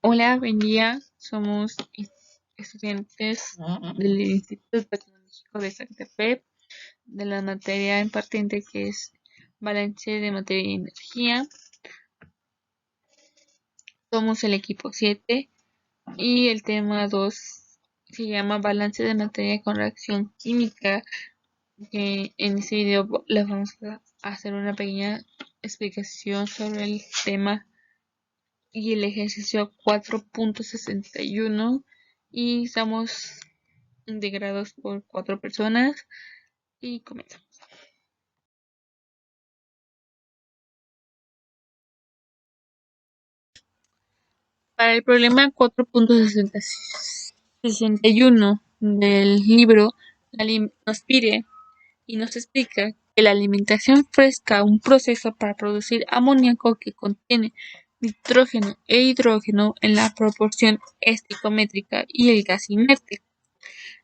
Hola, buen día. Somos estudiantes del Instituto Tecnológico de Santa Fe, de la materia en patente que es balance de materia y energía. Somos el equipo 7 y el tema 2 se llama balance de materia con reacción química. Que en este video les vamos a hacer una pequeña explicación sobre el tema y el ejercicio 4.61 y estamos integrados por 4 personas y comenzamos. Para el problema 4.61 del libro, nos pide y nos explica que la alimentación fresca, un proceso para producir amoníaco que contiene nitrógeno e hidrógeno en la proporción estequiométrica y el gas inerte.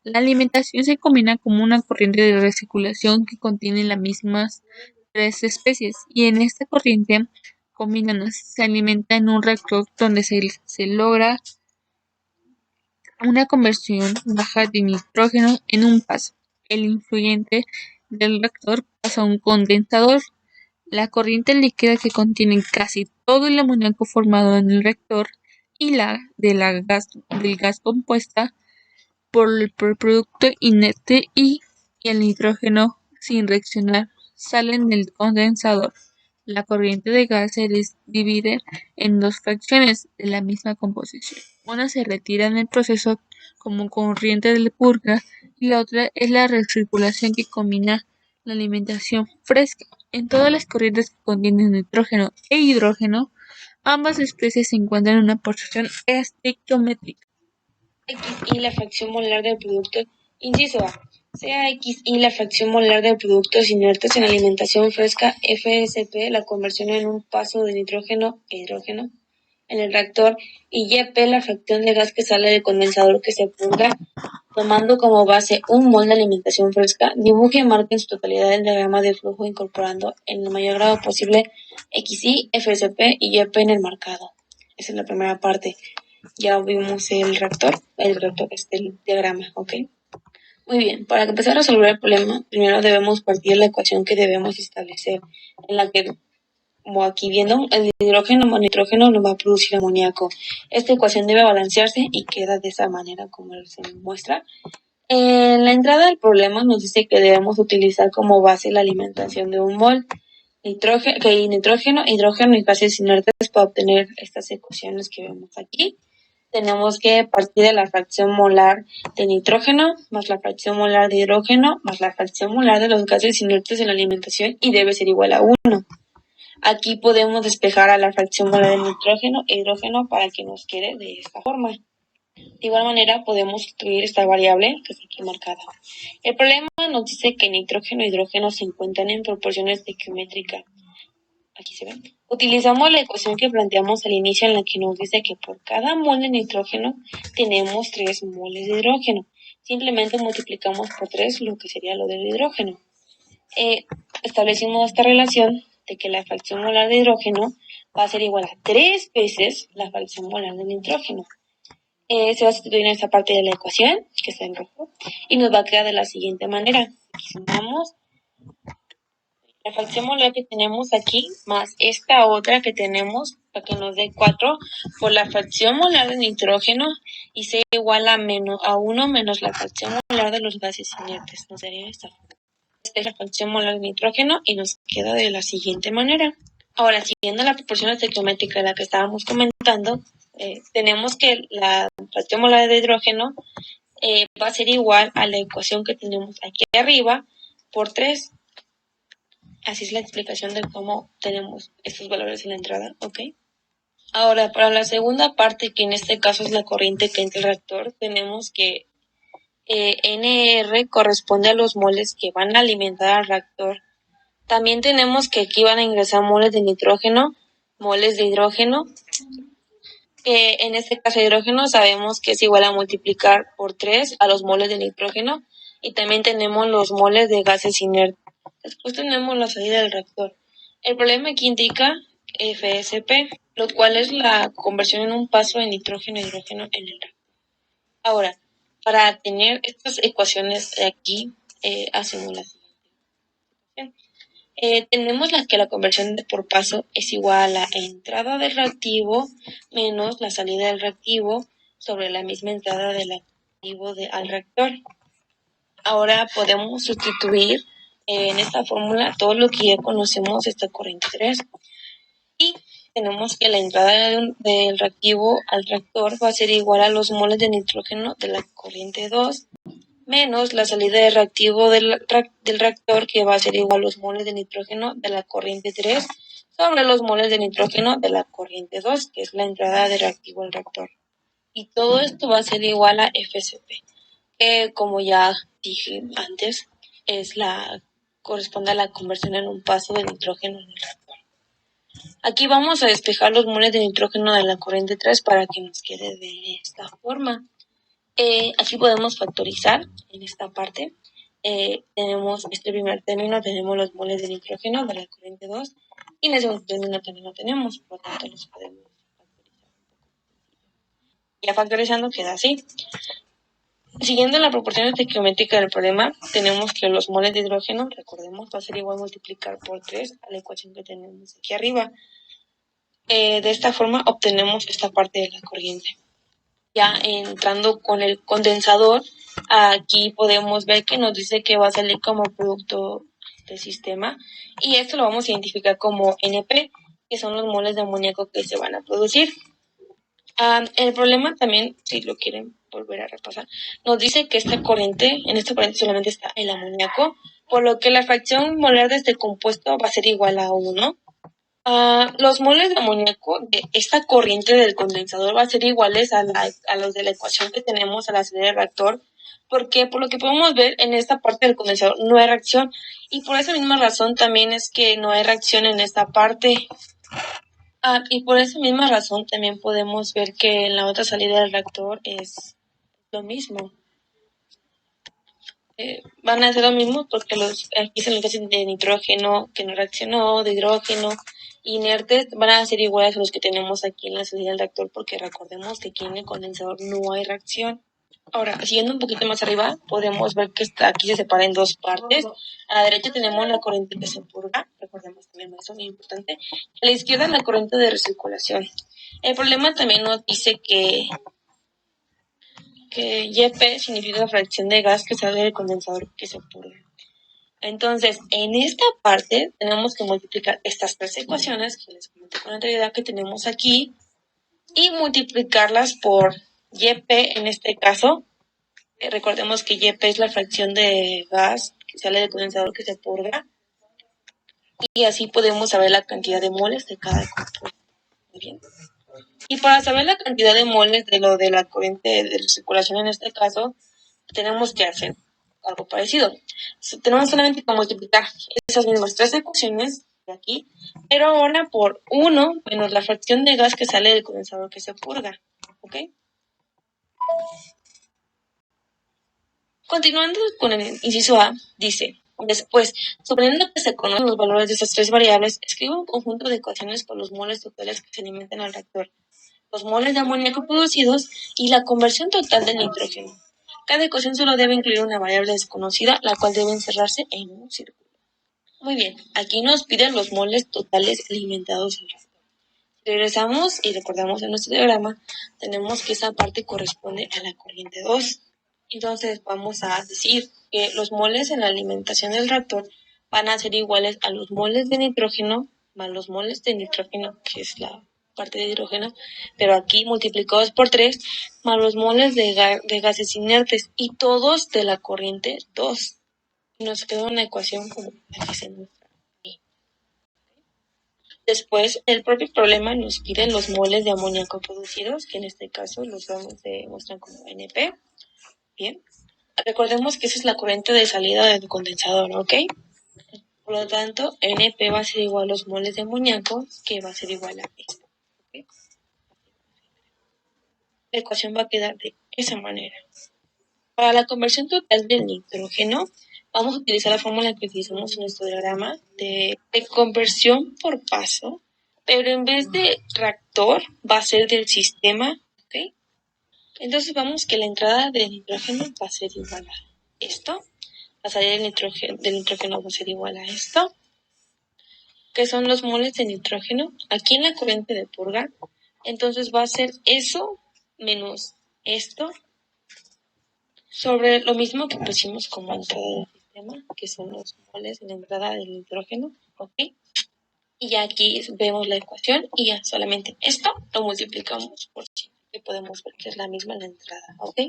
La alimentación se combina como una corriente de recirculación que contiene las mismas 3 especies, y en esta corriente combinada se alimenta en un reactor donde se logra una conversión baja de nitrógeno en un paso. El influyente del reactor pasa a un condensador. La corriente líquida que contiene casi todo el amoníaco formado en el reactor y del gas compuesta por el producto inerte y el nitrógeno sin reaccionar salen del condensador. La corriente de gas se divide en dos fracciones de la misma composición. Una se retira en el proceso como corriente de purga y la otra es la recirculación que combina la alimentación fresca. En todas las corrientes que contienen nitrógeno e hidrógeno, ambas especies se encuentran en una posición estequiométrica. XY la fracción molar del producto. Inciso A. Sea XY la fracción molar de productos inertes en alimentación fresca FSP, la conversión en un paso de nitrógeno e hidrógeno en el reactor, y YP la fracción de gas que sale del condensador que se purga, tomando como base un mol de alimentación fresca. Dibuje y marque en su totalidad el diagrama de flujo incorporando en el mayor grado posible XY, FSP y YP en el marcado. Esa es la primera parte. Ya vimos el reactor es el diagrama, ¿ok? Muy bien, para empezar a resolver el problema, primero debemos partir de la ecuación que debemos establecer, en la que, como aquí viendo, el hidrógeno más nitrógeno nos va a producir amoníaco. Esta ecuación debe balancearse y queda de esa manera como se muestra. En la entrada del problema nos dice que debemos utilizar como base la alimentación de un mol, nitrógeno, hidrógeno y gases inertes para obtener estas ecuaciones que vemos aquí. Tenemos que partir de la fracción molar de nitrógeno más la fracción molar de hidrógeno más la fracción molar de los gases inertes en la alimentación y debe ser igual a 1. Aquí podemos despejar a la fracción molar de nitrógeno e hidrógeno para que nos quede de esta forma. De igual manera podemos sustituir esta variable que está aquí marcada. El problema nos dice que nitrógeno e hidrógeno se encuentran en proporciones estequiométricas. Aquí se ven. Utilizamos la ecuación que planteamos al inicio, en la que nos dice que por cada mol de nitrógeno tenemos 3 moles de hidrógeno. Simplemente multiplicamos por 3 lo que sería lo del hidrógeno. Establecimos esta relación de que la fracción molar de hidrógeno va a ser igual a 3 veces la fracción molar de nitrógeno. Se va a sustituir en esta parte de la ecuación, que está en rojo, y nos va a quedar de la siguiente manera. Aquí sumamos la fracción molar que tenemos aquí más esta otra que tenemos para que nos dé 4 por la fracción molar de nitrógeno y sea igual a 1 menos la fracción molar de los gases inertes. Nos daría esta. Esta es la fracción molar de nitrógeno y nos queda de la siguiente manera. Ahora, siguiendo la proporción estequiométrica de la que estábamos comentando, tenemos que la fracción molar de hidrógeno va a ser igual a la ecuación que tenemos aquí arriba por 3. Así es la explicación de cómo tenemos estos valores en la entrada, ¿ok? Ahora, para la segunda parte, que en este caso es la corriente que entra al reactor, tenemos que NR corresponde a los moles que van a alimentar al reactor. También tenemos que aquí van a ingresar moles de nitrógeno, moles de hidrógeno. En este caso de hidrógeno sabemos que es igual a multiplicar por 3 a los moles de nitrógeno, y también tenemos los moles de gases inertes. Después tenemos la salida del reactor. El problema aquí indica FSP. lo cual es la conversión en un paso de nitrógeno a hidrógeno en el reactor. Ahora, para tener estas ecuaciones de aquí, hacemos la siguiente ecuación. Tenemos que la conversión por paso es igual a la entrada del reactivo menos la salida del reactivo sobre la misma entrada del reactivo al reactor. Ahora podemos sustituir en esta fórmula todo lo que ya conocemos de esta corriente 3. Y tenemos que la entrada del reactivo al reactor va a ser igual a los moles de nitrógeno de la corriente 2 menos la salida de reactivo del reactor, que va a ser igual a los moles de nitrógeno de la corriente 3 sobre los moles de nitrógeno de la corriente 2, que es la entrada de reactivo al reactor. Y todo esto va a ser igual a FCP, que como ya dije antes, corresponde a la conversión en un paso de nitrógeno en el reactor. Aquí vamos a despejar los moles de nitrógeno de la corriente 3 para que nos quede de esta forma. Aquí podemos factorizar en esta parte. Tenemos este primer término, tenemos los moles de nitrógeno de la corriente 2 y en el segundo término también lo tenemos, por lo tanto los podemos factorizar. Ya factorizando queda así. Siguiendo la proporción estequiométrica del problema, tenemos que los moles de hidrógeno, recordemos, va a ser igual a multiplicar por 3 a la ecuación que tenemos aquí arriba. De esta forma obtenemos esta parte de la corriente. Ya entrando con el condensador, aquí podemos ver que nos dice que va a salir como producto del sistema y esto lo vamos a identificar como NP, que son los moles de amoníaco que se van a producir. El problema también, si lo quieren volver a repasar, nos dice que en esta corriente solamente está el amoníaco, por lo que la fracción molar de este compuesto va a ser igual a 1. Los moles de amoníaco de esta corriente del condensador va a ser iguales a los de la ecuación que tenemos a la salida del reactor, porque por lo que podemos ver en esta parte del condensador no hay reacción y por esa misma razón también es que no hay reacción en esta parte. Y por esa misma razón también podemos ver que en la otra salida del reactor es lo mismo. Van a ser lo mismo porque aquí se nos de nitrógeno que no reaccionó, de hidrógeno inertes, van a ser iguales a los que tenemos aquí en la salida del reactor porque recordemos que aquí en el condensador no hay reacción. Ahora, siguiendo un poquito más arriba, podemos ver que aquí se separa en dos partes. A la derecha tenemos la corriente que se purga, recordemos también eso, muy importante. A la izquierda la corriente de recirculación. El problema también nos dice que YP significa la fracción de gas que sale del condensador que se purga. Entonces, en esta parte tenemos que multiplicar estas tres ecuaciones que les comenté con anterioridad que tenemos aquí y multiplicarlas por YP en este caso. Recordemos que YP es la fracción de gas que sale del condensador que se purga y así podemos saber la cantidad de moles de cada compuesto. Muy bien. Y para saber la cantidad de moles de lo de la corriente de recirculación en este caso, tenemos que hacer algo parecido. Tenemos solamente que multiplicar esas mismas tres ecuaciones de aquí, pero ahora por 1 menos la fracción de gas que sale del condensador que se purga. ¿Ok? Continuando con el inciso A, dice, después, suponiendo que se conocen los valores de esas tres variables, escribe un conjunto de ecuaciones por los moles totales que se alimentan al reactor, los moles de amoníaco producidos y la conversión total del nitrógeno. Cada ecuación solo debe incluir una variable desconocida, la cual debe encerrarse en un círculo. Muy bien, aquí nos piden los moles totales alimentados al reactor. Si regresamos y recordamos en nuestro diagrama, tenemos que esa parte corresponde a la corriente 2. Entonces vamos a decir que los moles en la alimentación del reactor van a ser iguales a los moles de nitrógeno más los moles de nitrógeno, que es la parte de hidrógeno, pero aquí multiplicados por 3, más los moles de gases inertes y todos de la corriente 2. Y nos queda una ecuación como la que se muestra aquí. Después, el propio problema nos pide los moles de amoníaco producidos, que en este caso los muestran como NP. Bien. Recordemos que esa es la corriente de salida del condensador, ¿ok? Por lo tanto, NP va a ser igual a los moles de amoníaco, que va a ser igual a esto. ¿Okay? La ecuación va a quedar de esa manera. Para la conversión total del nitrógeno, vamos a utilizar la fórmula que utilizamos en nuestro diagrama de conversión por paso. pero en vez de reactor va a ser del sistema, ¿ok? Entonces vamos que la entrada de nitrógeno va a ser igual a esto, la salida del nitrógeno va a ser igual a esto, que son los moles de nitrógeno, aquí en la corriente de purga. Entonces va a ser eso menos esto, sobre lo mismo que pusimos como entrada del sistema, que son los moles en la entrada del nitrógeno, ¿ok? Y ya aquí vemos la ecuación y ya solamente esto lo multiplicamos por 100, que podemos ver que es la misma en la entrada, ¿ok?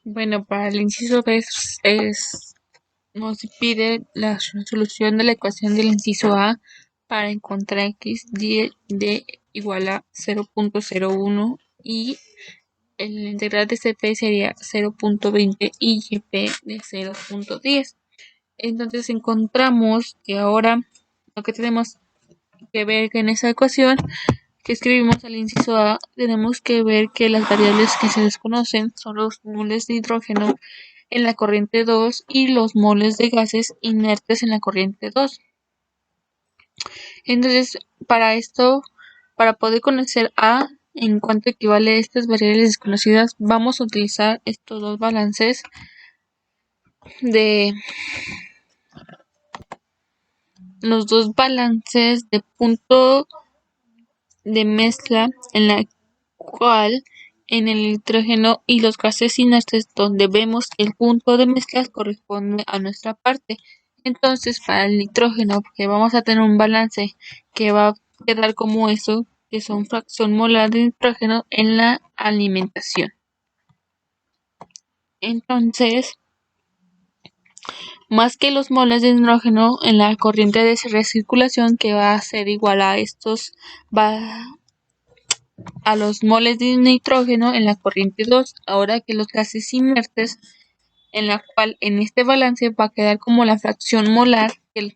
Bueno, para el inciso B nos pide la resolución de la ecuación del inciso A para encontrar x de igual a 0.01 y el integral de CP sería 0.20 y YP de 0.10. Entonces encontramos que ahora lo que tenemos que ver que en esa ecuación que escribimos al inciso A, tenemos que ver que las variables que se desconocen son los moles de hidrógeno en la corriente 2 y los moles de gases inertes en la corriente 2. Entonces, para esto, para poder conocer A en cuanto equivale a estas variables desconocidas, vamos a utilizar estos dos balances de los dos balances de punto de mezcla en la cual en el nitrógeno y los gases inertes donde vemos que el punto de mezcla corresponde a nuestra parte. Entonces para el nitrógeno, que vamos a tener un balance que va a quedar como eso, que son fracción molar de nitrógeno en la alimentación. Entonces, más que los moles de nitrógeno en la corriente de recirculación, que va a ser igual a estos, a los moles de nitrógeno en la corriente 2, ahora que los gases inertes, en la cual en este balance va a quedar como la fracción molar de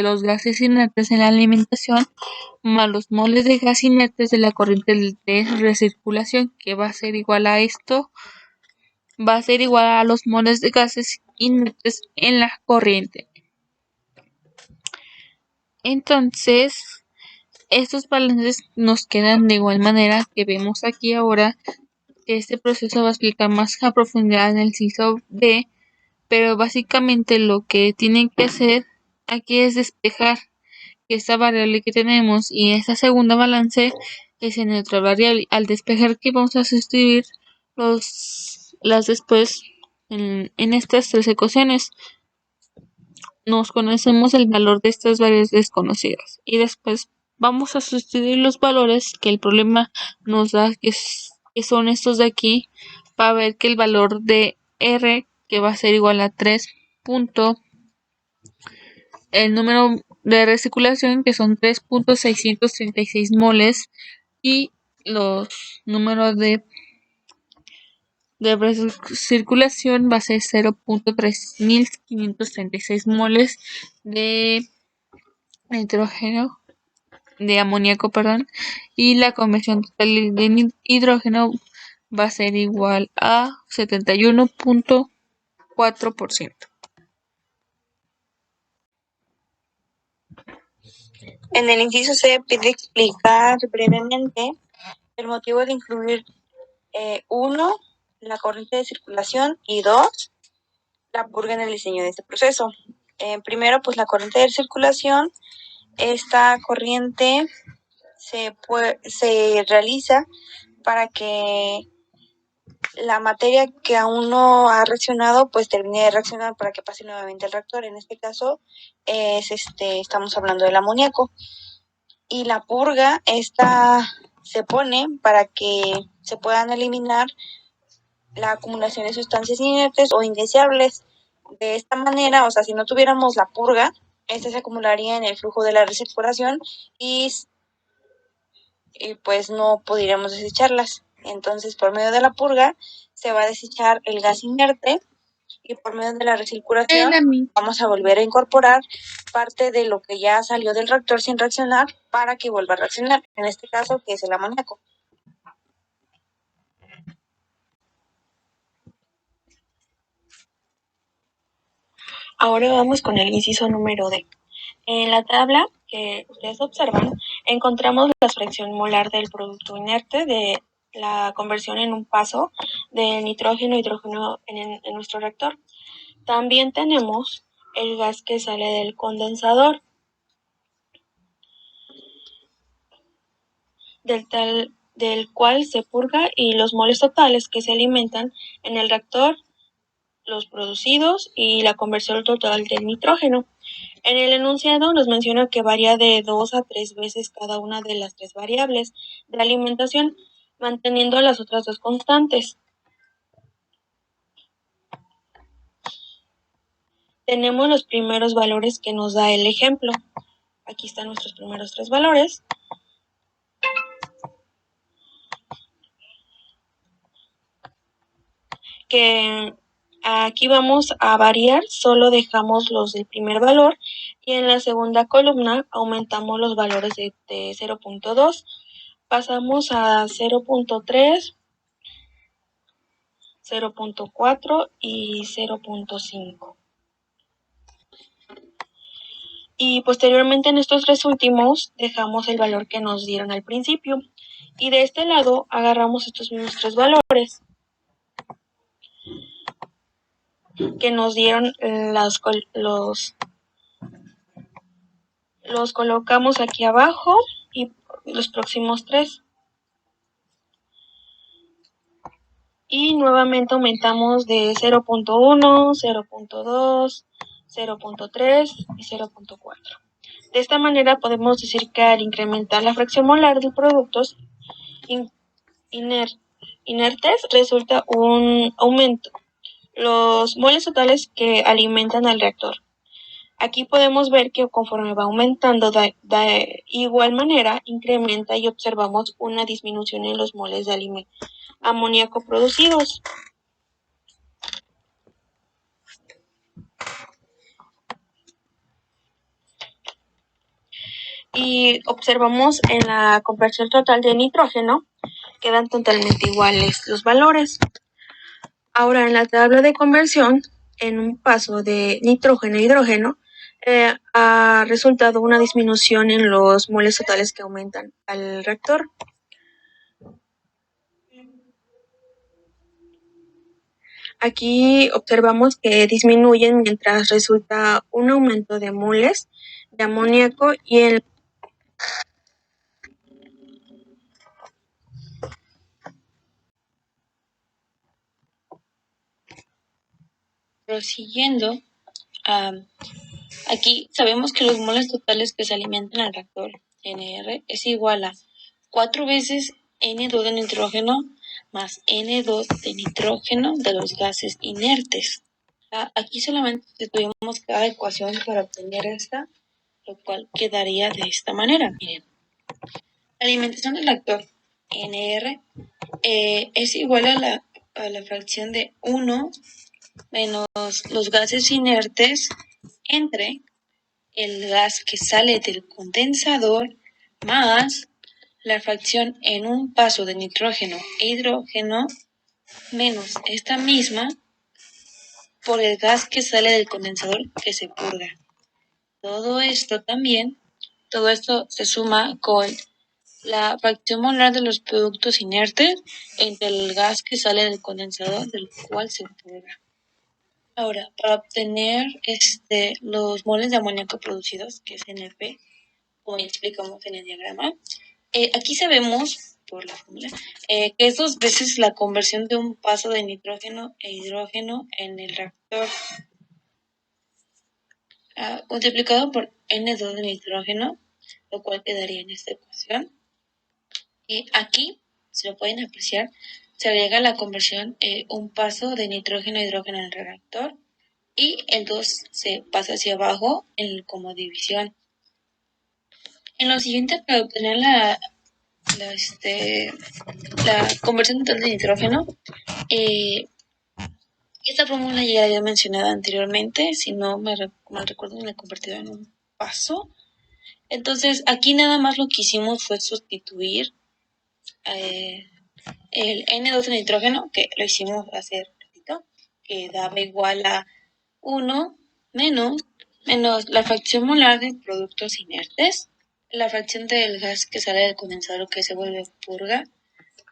los gases inertes en la alimentación, más los moles de gas inertes de la corriente de recirculación, que va a ser igual a esto, va a ser igual a los moles de gases inertes en la corriente. Entonces, estos balances nos quedan de igual manera que vemos aquí ahora. Este proceso va a explicar más a profundidad en el inciso B, pero básicamente lo que tienen que hacer aquí es despejar esta variable que tenemos y esta segunda balance es en otra variable. Al despejar que vamos a sustituir las después en estas tres ecuaciones. Nos conocemos el valor de estas variables desconocidas y después vamos a sustituir los valores que el problema nos da, que son estos de aquí, para ver que el valor de R, que va a ser igual a 3 el número de recirculación, que son 3.636 moles, y los números de recirculación va a ser 0.3536 moles de nitrógeno, de amoníaco, perdón, y la conversión total de hidrógeno va a ser igual a 71.4%. En el inciso C pide explicar brevemente el motivo de incluir 1, la corriente de circulación y 2, la purga en el diseño de este proceso. Primero, pues la corriente de circulación. Esta corriente se realiza para que la materia que aún no ha reaccionado, pues termine de reaccionar para que pase nuevamente al reactor. En este caso, estamos hablando del amoníaco. Y la purga, esta se pone para que se puedan eliminar la acumulación de sustancias inertes o indeseables. De esta manera, o sea, si no tuviéramos la purga, esta se acumularía en el flujo de la recirculación y pues no podríamos desecharlas. Entonces, por medio de la purga, se va a desechar el gas inerte y por medio de la recirculación vamos a volver a incorporar parte de lo que ya salió del reactor sin reaccionar para que vuelva a reaccionar. En este caso, que es el amoníaco. Ahora vamos con el inciso número D. En la tabla que ustedes observan, encontramos la fracción molar del producto inerte de la conversión en un paso de nitrógeno a hidrógeno en nuestro reactor. También tenemos el gas que sale del condensador, del cual se purga, y los moles totales que se alimentan en el reactor, los producidos y la conversión total del nitrógeno. En el enunciado nos menciona que varía de 2 a 3 veces cada una de las 3 variables de alimentación, manteniendo las otras 2 constantes. Tenemos los primeros valores que nos da el ejemplo. Aquí están nuestros primeros 3 valores. Que aquí vamos a variar, solo dejamos los del primer valor, y en la segunda columna aumentamos los valores de 0.2, pasamos a 0.3, 0.4 y 0.5. Y posteriormente en estos 3 últimos dejamos el valor que nos dieron al principio. Y de este lado agarramos estos mismos 3 valores que nos dieron los colocamos aquí abajo y los próximos 3. Y nuevamente aumentamos de 0.1, 0.2, 0.3 y 0.4. De esta manera podemos decir que al incrementar la fracción molar de productos inertes resulta un aumento los moles totales que alimentan al reactor. Aquí podemos ver que conforme va aumentando de igual manera incrementa y observamos una disminución en los moles de amoníaco producidos. Y observamos en la conversión total de nitrógeno quedan totalmente iguales los valores. Ahora en la tabla de conversión, en un paso de nitrógeno a hidrógeno, ha resultado una disminución en los moles totales que aumentan al reactor. Aquí observamos que disminuyen mientras resulta un aumento de moles de amoníaco y el prosiguiendo, aquí sabemos que los moles totales que se alimentan al reactor NR es igual a 4 veces N2 de nitrógeno más N2 de nitrógeno de los gases inertes. Aquí solamente tuvimos cada ecuación para obtener esta, lo cual quedaría de esta manera. Miren, la alimentación del reactor NR es igual a la fracción de 1 menos los gases inertes entre el gas que sale del condensador más la fracción en un paso de nitrógeno e hidrógeno menos esta misma por el gas que sale del condensador que se purga. Todo esto se suma con la fracción molar de los productos inertes entre el gas que sale del condensador del cual se purga. Ahora, para obtener los moles de amoníaco producidos, que es NP, como ya explicamos en el diagrama, aquí sabemos, por la fórmula, que es 2 veces la conversión de un paso de nitrógeno e hidrógeno en el reactor, multiplicado por N2 de nitrógeno, lo cual quedaría en esta ecuación. Y aquí, si lo pueden apreciar, se agrega la conversión un paso de nitrógeno a hidrógeno en el reactor, y el 2 se pasa hacia abajo como división. En lo siguiente, para obtener la conversión total de nitrógeno, esta fórmula ya la había mencionado anteriormente, si no me mal recuerdo, me la he convertido en un paso. Entonces, aquí nada más lo que hicimos fue sustituir el N2 de nitrógeno, que lo hicimos hace ratito, que daba igual a 1 menos la fracción molar de productos inertes, la fracción del gas que sale del condensador que se vuelve purga,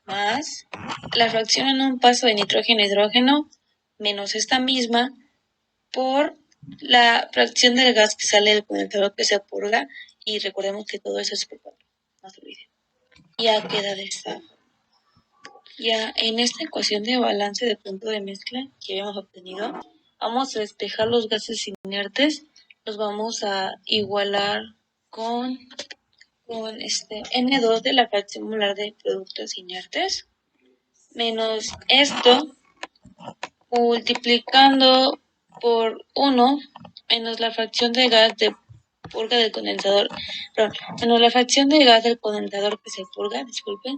más la fracción en un paso de nitrógeno-hidrógeno menos esta misma por la fracción del gas que sale del condensador que se purga, y recordemos que todo eso es por 4, no se olviden. Ya queda de esta. Ya en esta ecuación de balance de punto de mezcla que habíamos obtenido, vamos a despejar los gases inertes, los vamos a igualar con N2 de la fracción molar de productos inertes, menos esto multiplicando por 1 menos la fracción de gas de purga del condensador, menos la fracción de gas del condensador que se purga, disculpen.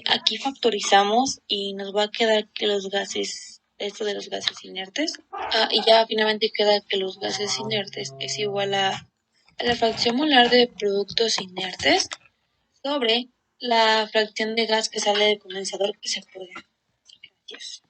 Aquí factorizamos y nos va a quedar que los gases, esto de los gases inertes, y ya finalmente queda que los gases inertes es igual a la fracción molar de productos inertes sobre la fracción de gas que sale del condensador que se purga. Gracias.